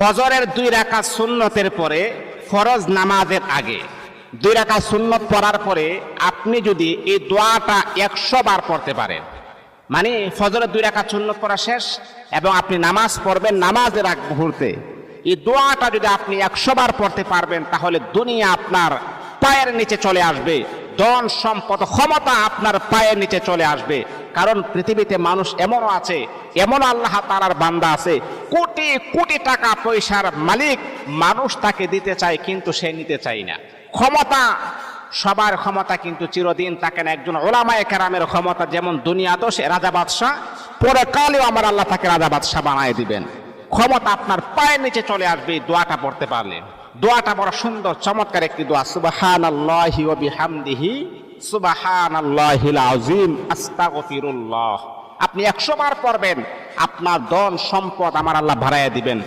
ফজরের 2 রাকাত সুন্নতের পরে ফরজ নামাজের আগে 2 রাকাত সুন্নত পড়ার পরে আপনি যদি এই দোয়াটা 100 বার পড়তে পারেন, মানে ফজরের 2 রাকাত সুন্নত পড়া শেষ এবং আপনি নামাজ পড়বেন, নামাজের আগ মুহূর্তে এই দোয়াটা যদি আপনি 100 বার পড়তে পারবেন, তাহলে দুনিয়া আপনার পায়ের নিচে চলে আসবে, ধন সম্পদ ক্ষমতা আপনার পায়ের নিচে চলে আসবে। কারণ পৃথিবীতে মানুষ এমনও আছে, এমন আল্লাহ তাআলার বান্দা আছে, কোটি কোটি টাকা পয়সার মালিক, মানুষ তাকে দিতে চায় কিন্তু সে নিতে চায় না। ক্ষমতা, সবার ক্ষমতা কিন্তু চিরদিন থাকে না। একজন ওলামায়ে কেরামের ক্ষমতা যেমন দুনিয়াতেও সে রাজা বাদশাহ, পরে কালেও আমার আল্লাহ তাকে রাজা বাদশাহ বানায় দিবেন। ক্ষমতা আপনার পায়ের নিচে চলে আসবে এই দোয়াটা পড়তে পারলে। দোয়াটা বড় সুন্দর চমৎকার একটি দোয়া, সুবহানাল্লাহি ওয়া বিহামদিহি সুবহানাল্লাহিল আযীম আস্তাগফিরুল্লাহ। আপনি 100 বার পড়বেন, আপনার ধন সম্পদ আমার আল্লাহ বাড়াইয়া দিবেন।